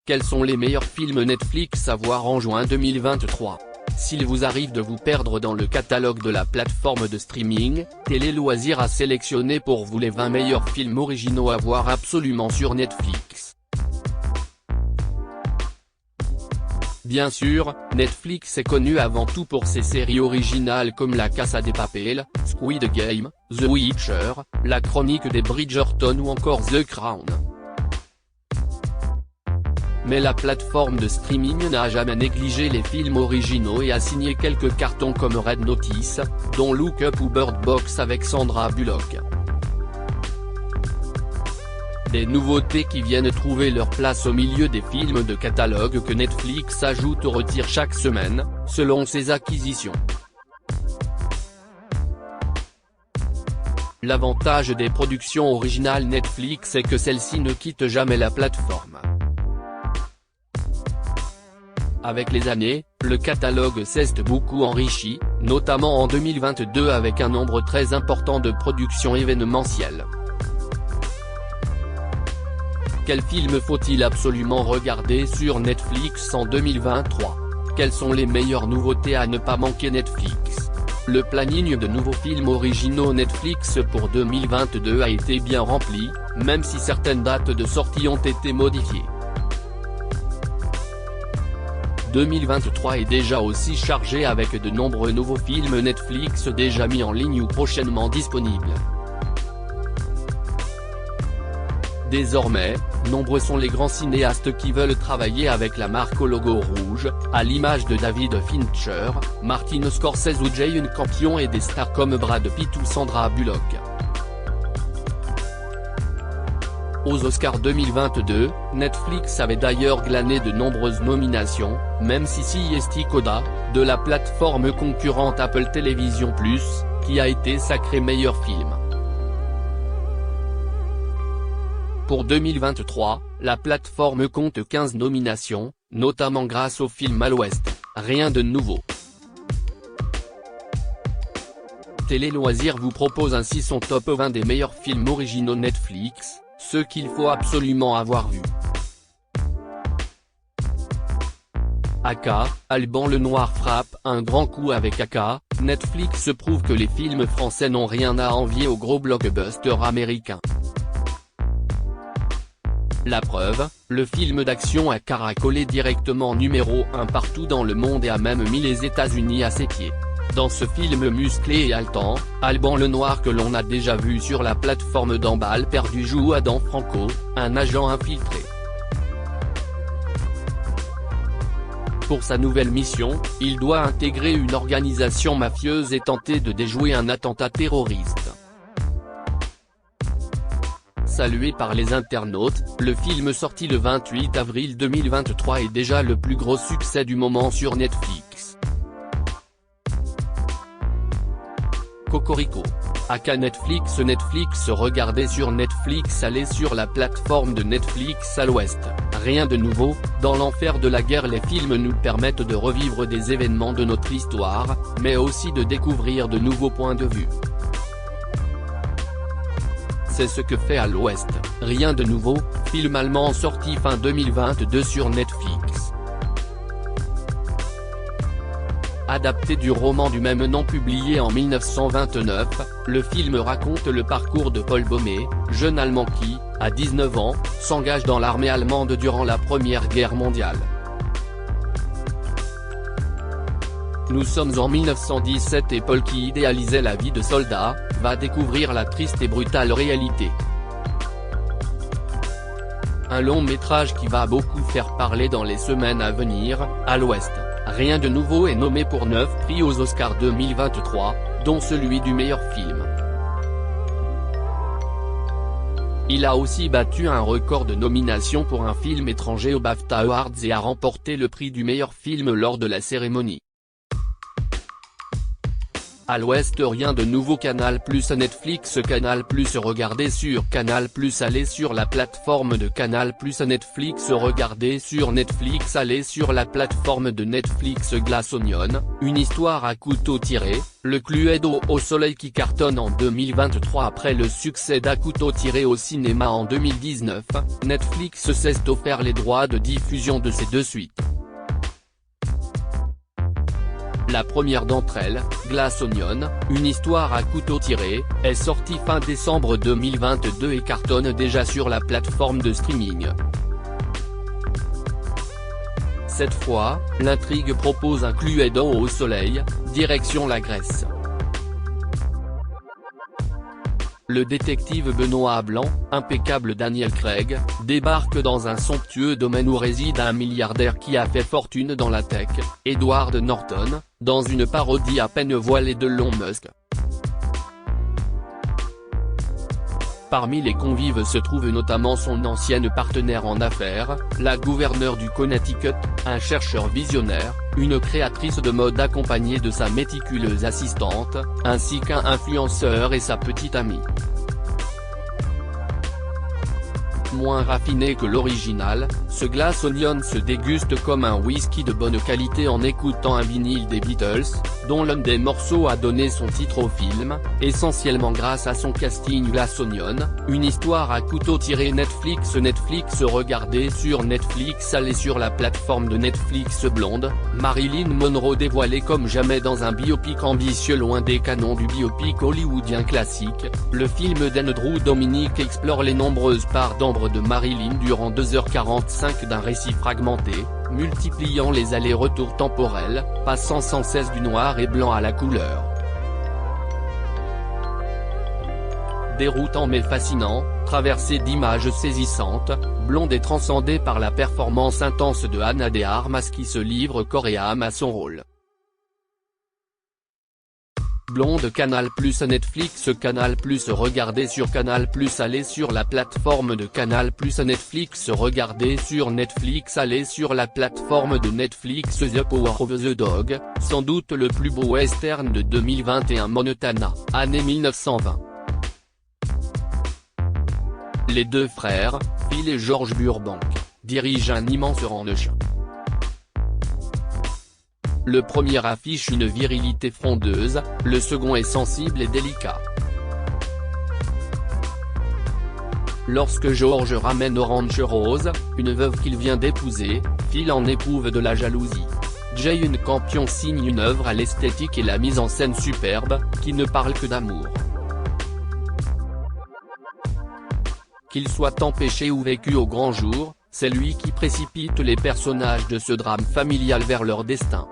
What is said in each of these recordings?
Quels sont les meilleurs films Netflix à voir en juin 2023? S'il vous arrive de vous perdre dans le catalogue de la plateforme de streaming, Télé Loisirs a sélectionné pour vous les 20 meilleurs films originaux à voir absolument sur Netflix. Bien sûr, Netflix est connu avant tout pour ses séries originales comme La Casa de Papel, Squid Game, The Witcher, La Chronique des Bridgerton ou encore The Crown. Mais la plateforme de streaming n'a jamais négligé les films originaux et a signé quelques cartons comme Red Notice, dont Look Up ou Bird Box avec Sandra Bullock. Des nouveautés qui viennent trouver leur place au milieu des films de catalogue que Netflix ajoute ou retire chaque semaine, selon ses acquisitions. L'avantage des productions originales Netflix est que celles-ci ne quittent jamais la plateforme. Avec les années, le catalogue s'est beaucoup enrichi, notamment en 2022 avec un nombre très important de productions événementielles. Quel film faut-il absolument regarder sur Netflix en 2023? Quelles sont les meilleures nouveautés à ne pas manquer Netflix? Le planning de nouveaux films originaux Netflix pour 2022 a été bien rempli, même si certaines dates de sortie ont été modifiées. 2023 est déjà aussi chargé avec de nombreux nouveaux films Netflix déjà mis en ligne ou prochainement disponibles. Désormais, nombreux sont les grands cinéastes qui veulent travailler avec la marque au logo rouge, à l'image de David Fincher, Martin Scorsese ou Jane Campion et des stars comme Brad Pitt ou Sandra Bullock. Aux Oscars 2022, Netflix avait d'ailleurs glané de nombreuses nominations, même si CSI Coda, de la plateforme concurrente Apple TV+, qui a été sacré meilleur film. Pour 2023, la plateforme compte 15 nominations, notamment grâce au film À l'Ouest, rien de nouveau. Télé Loisirs vous propose ainsi son top 20 des meilleurs films originaux Netflix, ceux qu'il faut absolument avoir vus. Aka, Alban Lenoir frappe un grand coup avec Aka, Netflix prouve que les films français n'ont rien à envier aux gros blockbusters américains. La preuve, le film d'action a caracolé directement numéro 1 partout dans le monde et a même mis les États-Unis à ses pieds. Dans ce film musclé et haletant, Alban Lenoir que l'on a déjà vu sur la plateforme d'Emballe Perdu joue Adam Franco, un agent infiltré. Pour sa nouvelle mission, il doit intégrer une organisation mafieuse et tenter de déjouer un attentat terroriste. Salué par les internautes, le film sorti le 28 avril 2023 est déjà le plus gros succès du moment sur Netflix. Cocorico. Aka Netflix regardez sur Netflix allez sur la plateforme de Netflix à l'Ouest, rien de nouveau, dans l'enfer de la guerre les films nous permettent de revivre des événements de notre histoire, mais aussi de découvrir de nouveaux points de vue. C'est ce que fait À l'Ouest, rien de nouveau, film allemand sorti fin 2022 sur Netflix. Adapté du roman du même nom publié en 1929, le film raconte le parcours de Paul Baumet, jeune Allemand qui, à 19 ans, s'engage dans l'armée allemande durant la Première Guerre mondiale. Nous sommes en 1917 et Paul qui idéalisait la vie de soldat, va découvrir la triste et brutale réalité. Un long métrage qui va beaucoup faire parler dans les semaines à venir, À l'Ouest, rien de nouveau est nommé pour 9 prix aux Oscars 2023, dont celui du meilleur film. Il a aussi battu un record de nominations pour un film étranger aux BAFTA Awards et a remporté le prix du meilleur film lors de la cérémonie. À l'ouest rien de nouveau. Canal+ Netflix. Canal+ regardé sur Canal+. Allez sur la plateforme de Canal+. Netflix regardé sur Netflix. Allez sur la plateforme de Netflix. Glass Onion, une histoire à couteau tiré, le Cluedo au soleil qui cartonne en 2023 après le succès d'À couteau tiré au cinéma en 2019, Netflix s'est offert les droits de diffusion de ces deux suites. La première d'entre elles, Glass Onion, une histoire à couteau tiré, est sortie fin décembre 2022 et cartonne déjà sur la plateforme de streaming. Cette fois, l'intrigue propose un Cluedo au soleil, direction la Grèce. Le détective Benoît Blanc, impeccable Daniel Craig, débarque dans un somptueux domaine où réside un milliardaire qui a fait fortune dans la tech, Edward Norton, dans une parodie à peine voilée de Elon Musk. Parmi les convives se trouve notamment son ancienne partenaire en affaires, la gouverneure du Connecticut, un chercheur visionnaire, une créatrice de mode accompagnée de sa méticuleuse assistante, ainsi qu'un influenceur et sa petite amie. Moins raffiné que l'original, ce Glass Onion se déguste comme un whisky de bonne qualité en écoutant un vinyle des Beatles, dont l'un des morceaux a donné son titre au film, essentiellement grâce à son casting. Glass Onion, une histoire à couteau tiré. Netflix regardé sur Netflix. Allez sur la plateforme de Netflix. Blonde, Marilyn Monroe dévoilée comme jamais dans un biopic ambitieux loin des canons du biopic hollywoodien classique, le film d'Andrew Dominik explore les nombreuses parts d'ombre de Marilyn durant 2h45 d'un récit fragmenté, multipliant les allers-retours temporels, passant sans cesse du noir et blanc à la couleur. Déroutant mais fascinant, traversé d'images saisissantes, Blonde est transcendée par la performance intense de Ana de Armas qui se livre corps et âme à son rôle. Blonde. Canal+ Netflix. Canal+ regardé sur Canal+. Allez sur la plateforme de Canal+. Netflix regardé sur Netflix. Allez sur la plateforme de Netflix. The Power of the Dog, sans doute le plus beau western de 2021. Montana, année 1920. Les deux frères, Phil et George Burbank, dirigent un immense ranch. Le premier affiche une virilité frondeuse, le second est sensible et délicat. Lorsque George ramène au ranch Rose, une veuve qu'il vient d'épouser, Phil en éprouve de la jalousie. Jane Campion signe une œuvre à l'esthétique et la mise en scène superbe, qui ne parle que d'amour. Qu'il soit empêché ou vécu au grand jour, c'est lui qui précipite les personnages de ce drame familial vers leur destin.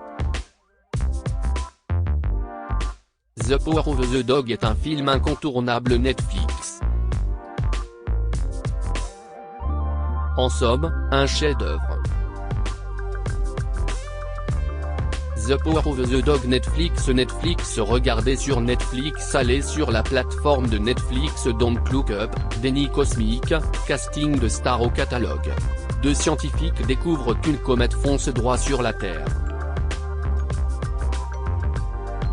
The Power of the Dog est un film incontournable Netflix. En somme, un chef-d'œuvre. The Power of the Dog. Netflix regardé sur Netflix. Allez sur la plateforme de Netflix. Don't Look Up, déni cosmique, casting de stars au catalogue. Deux scientifiques découvrent qu'une comète fonce droit sur la Terre.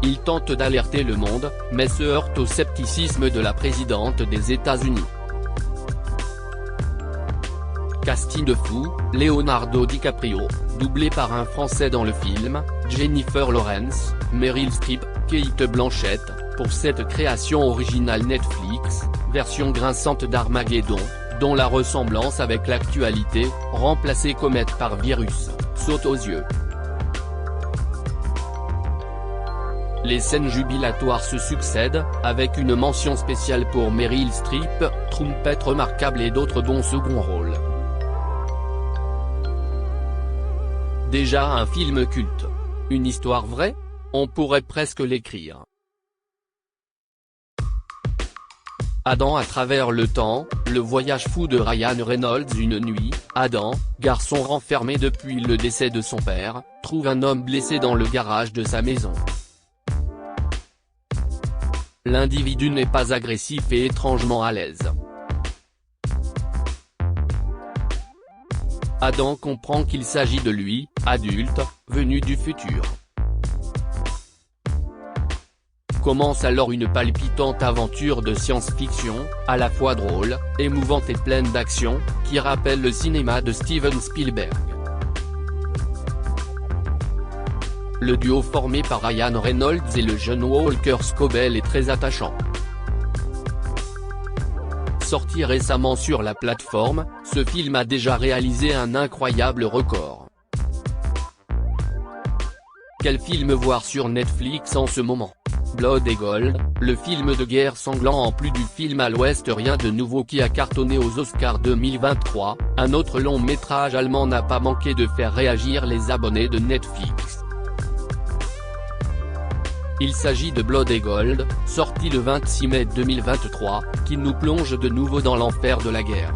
Ils tentent d'alerter le monde, mais se heurtent au scepticisme de la présidente des États-Unis. Casting de fou, Leonardo DiCaprio, doublé par un Français dans le film, Jennifer Lawrence, Meryl Streep, Cate Blanchett, pour cette création originale Netflix, version grinçante d'Armageddon, dont la ressemblance avec l'actualité, remplacée comète par virus, saute aux yeux. Les scènes jubilatoires se succèdent, avec une mention spéciale pour Meryl Streep, trompette remarquable et d'autres bons seconds rôles. Déjà un film culte. Une histoire vraie? On pourrait presque l'écrire. Adam à travers le temps, le voyage fou de Ryan Reynolds. Une nuit, Adam, garçon renfermé depuis le décès de son père, trouve un homme blessé dans le garage de sa maison. L'individu n'est pas agressif et étrangement à l'aise. Adam comprend qu'il s'agit de lui, adulte, venu du futur. Commence alors une palpitante aventure de science-fiction, à la fois drôle, émouvante et pleine d'action, qui rappelle le cinéma de Steven Spielberg. Le duo formé par Ryan Reynolds et le jeune Walker Scobell est très attachant. Sorti récemment sur la plateforme, ce film a déjà réalisé un incroyable record. Quel film voir sur Netflix en ce moment? Blood et Gold, le film de guerre sanglant en plus du film à l'ouest Rien de nouveau qui a cartonné aux Oscars 2023, un autre long métrage allemand n'a pas manqué de faire réagir les abonnés de Netflix. Il s'agit de Blood et Gold, sorti le 26 mai 2023, qui nous plonge de nouveau dans l'enfer de la guerre.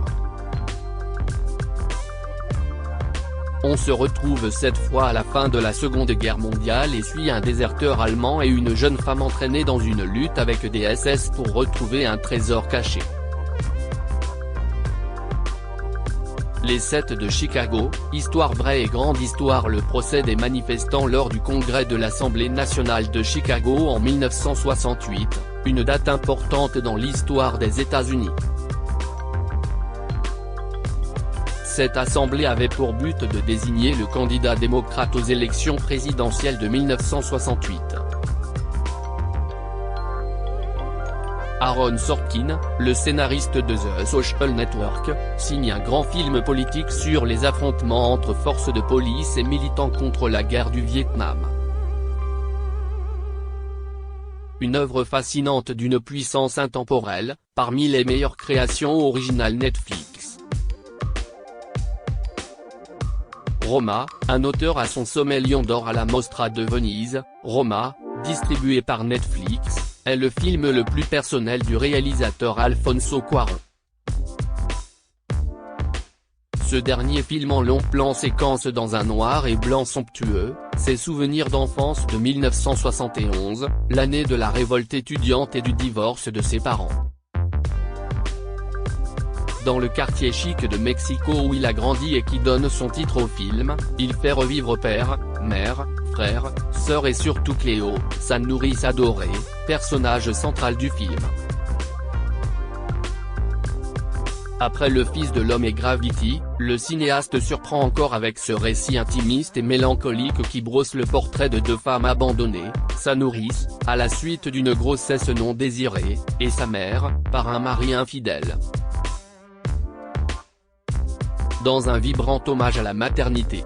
On se retrouve cette fois à la fin de la Seconde Guerre mondiale et suit un déserteur allemand et une jeune femme entraînée dans une lutte avec des SS pour retrouver un trésor caché. Les 7 de Chicago, histoire vraie et grande histoire. Le procès des manifestants lors du congrès de l'Assemblée nationale de Chicago en 1968, une date importante dans l'histoire des États-Unis. Cette assemblée avait pour but de désigner le candidat démocrate aux élections présidentielles de 1968. Aaron Sorkin, le scénariste de The Social Network, signe un grand film politique sur les affrontements entre forces de police et militants contre la guerre du Vietnam. Une œuvre fascinante d'une puissance intemporelle, parmi les meilleures créations originales Netflix. Roma, un auteur à son sommet Lion d'or à la Mostra de Venise. Roma, distribué par Netflix, est le film le plus personnel du réalisateur Alfonso Cuarón. Ce dernier film en long plan séquence dans un noir et blanc somptueux, ses souvenirs d'enfance de 1971, l'année de la révolte étudiante et du divorce de ses parents. Dans le quartier chic de Mexico où il a grandi et qui donne son titre au film, il fait revivre père, mère, frère, sœur et surtout Cléo, sa nourrice adorée, personnage central du film. Après Le Fils de l'homme et Gravity, le cinéaste surprend encore avec ce récit intimiste et mélancolique qui brosse le portrait de deux femmes abandonnées, sa nourrice, à la suite d'une grossesse non désirée, et sa mère, par un mari infidèle. Dans un vibrant hommage à la maternité.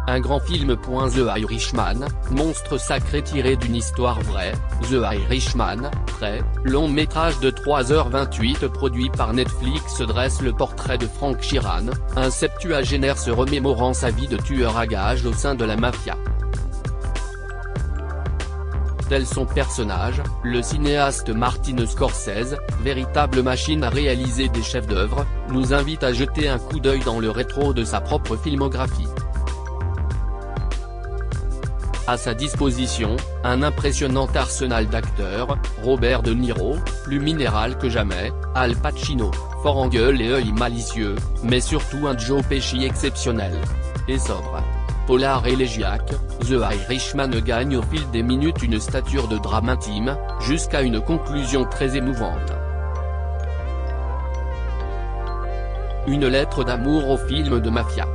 Un grand film. The Irishman, monstre sacré tiré d'une histoire vraie. The Irishman, très long métrage de 3h28 produit par Netflix dresse le portrait de Frank Sheeran, un septuagénaire se remémorant sa vie de tueur à gages au sein de la mafia. Tel son personnage, le cinéaste Martin Scorsese, véritable machine à réaliser des chefs-d'œuvre, nous invite à jeter un coup d'œil dans le rétro de sa propre filmographie. À sa disposition, un impressionnant arsenal d'acteurs, Robert De Niro, plus minéral que jamais, Al Pacino, fort en gueule et œil malicieux, mais surtout un Joe Pesci exceptionnel. Et sobre. Polar élégiaque, The Irishman gagne au fil des minutes une stature de drame intime, jusqu'à une conclusion très émouvante. Une lettre d'amour au film de mafia.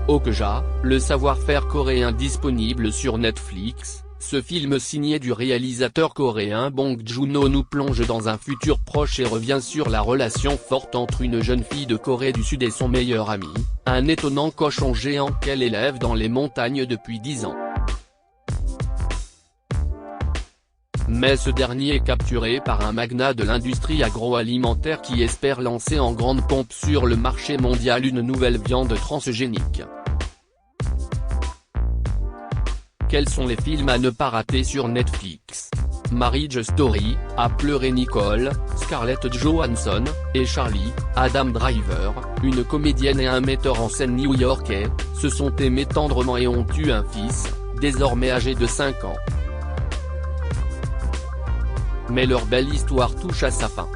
Okja, le savoir-faire coréen disponible sur Netflix, ce film signé du réalisateur coréen Bong Joon-ho nous plonge dans un futur proche et revient sur la relation forte entre une jeune fille de Corée du Sud et son meilleur ami, un étonnant cochon géant qu'elle élève dans les montagnes depuis 10 ans. Mais ce dernier est capturé par un magnat de l'industrie agroalimentaire qui espère lancer en grande pompe sur le marché mondial une nouvelle viande transgénique. Quels sont les films à ne pas rater sur Netflix? Marriage Story, À pleurer Nicole, Scarlett Johansson, et Charlie, Adam Driver, une comédienne et un metteur en scène new-yorkais, se sont aimés tendrement et ont eu un fils, désormais âgé de 5 ans. Mais leur belle histoire touche à sa fin.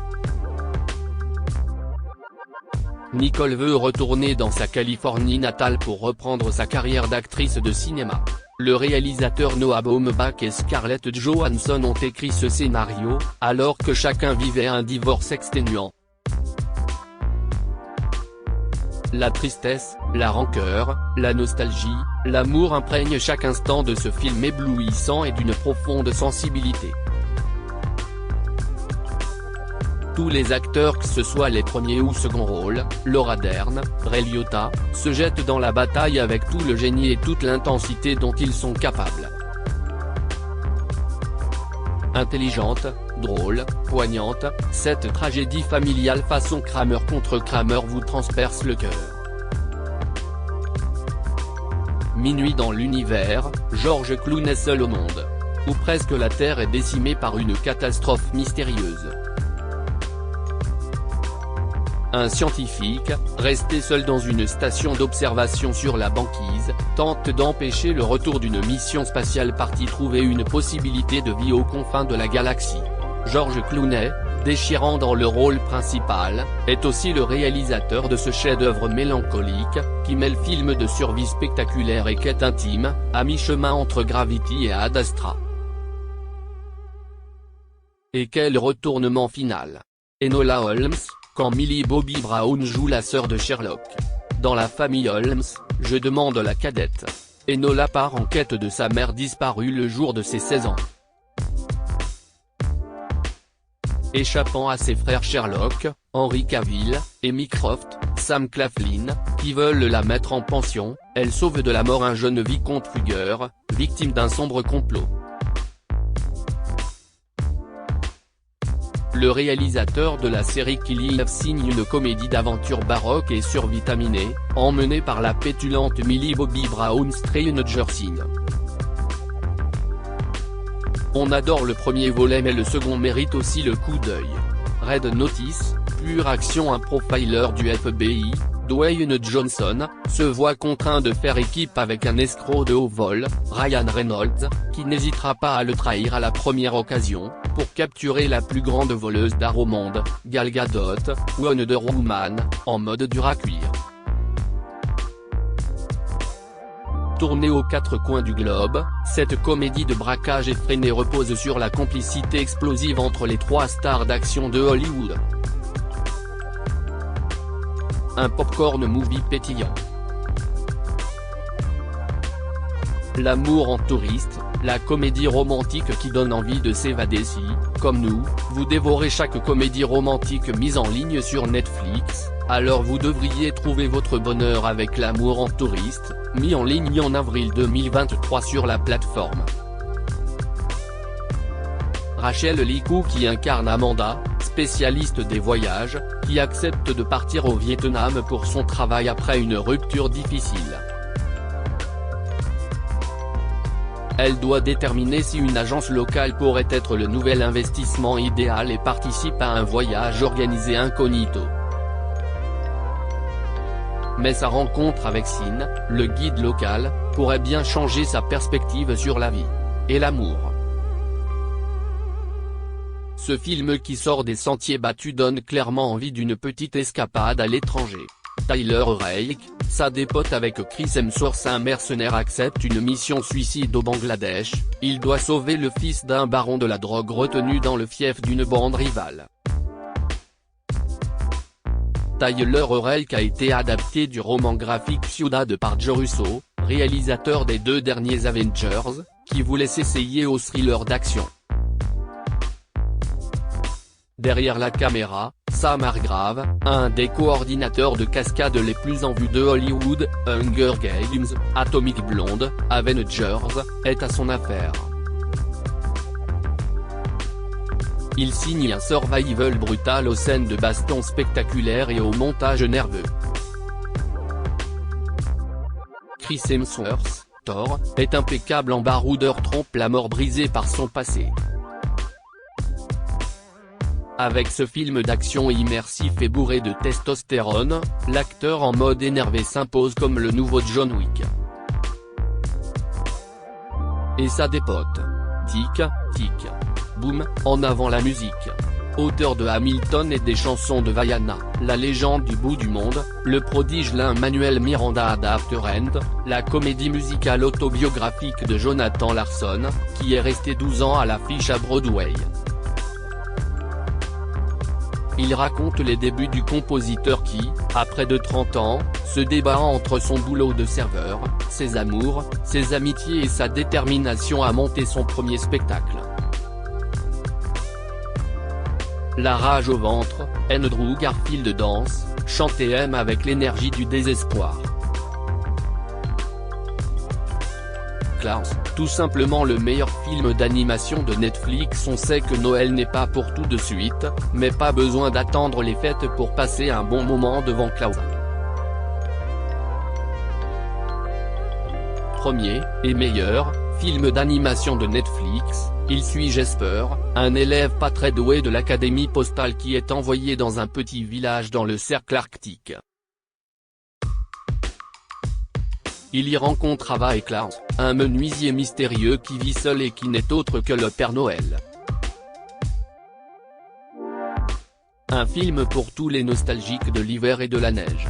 Nicole veut retourner dans sa Californie natale pour reprendre sa carrière d'actrice de cinéma. Le réalisateur Noah Baumbach et Scarlett Johansson ont écrit ce scénario, alors que chacun vivait un divorce exténuant. La tristesse, la rancœur, la nostalgie, l'amour imprègnent chaque instant de ce film éblouissant et d'une profonde sensibilité. Tous les acteurs, que ce soit les premiers ou seconds rôles, Laura Dern, Ray Liotta, se jettent dans la bataille avec tout le génie et toute l'intensité dont ils sont capables. Intelligente, drôle, poignante, cette tragédie familiale façon Kramer contre Kramer vous transperce le cœur. Minuit dans l'univers, George Clooney seul au monde. Ou presque la Terre est décimée par une catastrophe mystérieuse. Un scientifique, resté seul dans une station d'observation sur la banquise, tente d'empêcher le retour d'une mission spatiale partie trouver une possibilité de vie aux confins de la galaxie. George Clooney, déchirant dans le rôle principal, est aussi le réalisateur de ce chef-d'œuvre mélancolique, qui mêle film de survie spectaculaire et quête intime, à mi-chemin entre Gravity et Ad Astra. Et quel retournement final! Enola Holmes, quand Millie Bobby Brown joue la sœur de Sherlock. Dans la famille Holmes, je demande la cadette. Enola part en quête de sa mère disparue le jour de ses 16 ans. Échappant à ses frères Sherlock, Henry Cavill, Amy Croft, Sam Claflin, qui veulent la mettre en pension, elle sauve de la mort un jeune vicomte fugueur, victime d'un sombre complot. Le réalisateur de la série Kill Eve signe une comédie d'aventure baroque et survitaminée, emmenée par la pétulante Millie Bobby Brown Stranger Things. On adore le premier volet mais le second mérite aussi le coup d'œil. Red Notice, pure action. Un profiler du FBI, Dwayne Johnson, se voit contraint de faire équipe avec un escroc de haut vol, Ryan Reynolds, qui n'hésitera pas à le trahir à la première occasion, pour capturer la plus grande voleuse d'art au monde, Gal Gadot, Wonder Woman, en mode dur à cuire. Tournée aux quatre coins du globe, cette comédie de braquage effréné repose sur la complicité explosive entre les trois stars d'action de Hollywood. Un popcorn movie pétillant. L'amour en touriste, la comédie romantique qui donne envie de s'évader si, comme nous, vous dévorez chaque comédie romantique mise en ligne sur Netflix, alors vous devriez trouver votre bonheur avec L'amour en touriste, mis en ligne en avril 2023 sur la plateforme. Rachel Lee Cook qui incarne Amanda, spécialiste des voyages, qui accepte de partir au Vietnam pour son travail après une rupture difficile. Elle doit déterminer si une agence locale pourrait être le nouvel investissement idéal et participe à un voyage organisé incognito. Mais sa rencontre avec Sin, le guide local, pourrait bien changer sa perspective sur la vie et l'amour. Ce film qui sort des sentiers battus donne clairement envie d'une petite escapade à l'étranger. Tyler Rake, ça dépote avec Chris Hemsworth. Un mercenaire accepte une mission suicide au Bangladesh, il doit sauver le fils d'un baron de la drogue retenu dans le fief d'une bande rivale. Tyler Rake a été adapté du roman graphique Ciudad par Joe Russo, réalisateur des deux derniers Avengers, qui voulait s'essayer au thriller d'action. Derrière la caméra, Sam Hargrave, un des coordinateurs de cascade les plus en vue de Hollywood, Hunger Games, Atomic Blonde, Avengers, est à son affaire. Il signe un survival brutal aux scènes de baston spectaculaires et au montage nerveux. Chris Hemsworth, Thor, est impeccable en baroudeur, trompe la mort brisée par son passé. Avec ce film d'action immersif et bourré de testostérone, l'acteur en mode énervé s'impose comme le nouveau John Wick. Et ça dépote. Tic, tic. Boum, en avant la musique. auteur de Hamilton et des chansons de Vaiana, La légende du bout du monde, le prodige Lin-Manuel Miranda adapte Rent, la comédie musicale autobiographique de Jonathan Larson, qui est resté 12 ans à l'affiche à Broadway. Il raconte les débuts du compositeur qui, à près de 30 ans, se débat entre son boulot de serveur, ses amours, ses amitiés et sa détermination à monter son premier spectacle. La rage au ventre, Andrew Garfield danse, chante et aime avec l'énergie du désespoir. Klaus, tout simplement le meilleur film d'animation de Netflix. On sait que Noël n'est pas pour tout de suite, mais pas besoin d'attendre les fêtes pour passer un bon moment devant Klaus. Premier, et meilleur, film d'animation de Netflix, il suit Jesper, un élève pas très doué de l'académie postale qui est envoyé dans un petit village dans le cercle arctique. Il y rencontre Ava et Klaus, un menuisier mystérieux qui vit seul et qui n'est autre que le Père Noël. Un film pour tous les nostalgiques de l'hiver et de la neige.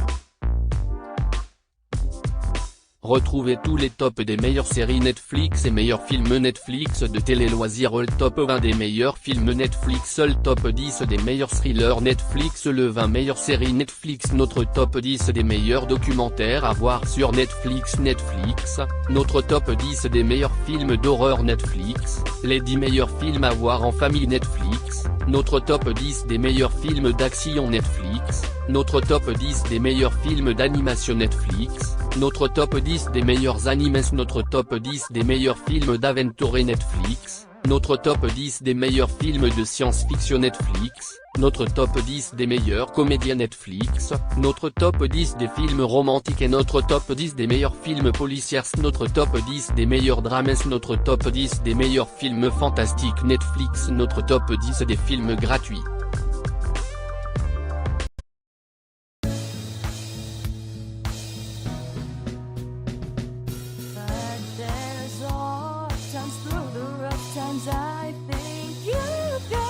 Retrouvez tous les tops des meilleures séries Netflix et meilleurs films Netflix de télé-loisirs. Le top 20 des meilleurs films Netflix. Le top 10 des meilleurs thrillers Netflix. Le 20 meilleures séries Netflix. Notre top 10 des meilleurs documentaires à voir sur Netflix. Notre top 10 des meilleurs films d'horreur Netflix. Les 10 meilleurs films à voir en famille Netflix. Notre top 10 des meilleurs films d'action Netflix. Notre top 10 des meilleurs films d'animation Netflix. Notre top 10 des meilleurs animes. Notre top 10 des meilleurs films d'aventure Netflix. Notre top 10 des meilleurs films de science-fiction Netflix. Notre top 10 des meilleurs comédiens Netflix. Notre top 10 des films romantiques et notre top 10 des meilleurs films policiers. Notre top 10 des meilleurs drames. Notre top 10 des meilleurs films fantastiques Netflix. Notre top 10 des films gratuits. Sometimes through the rough times I think you got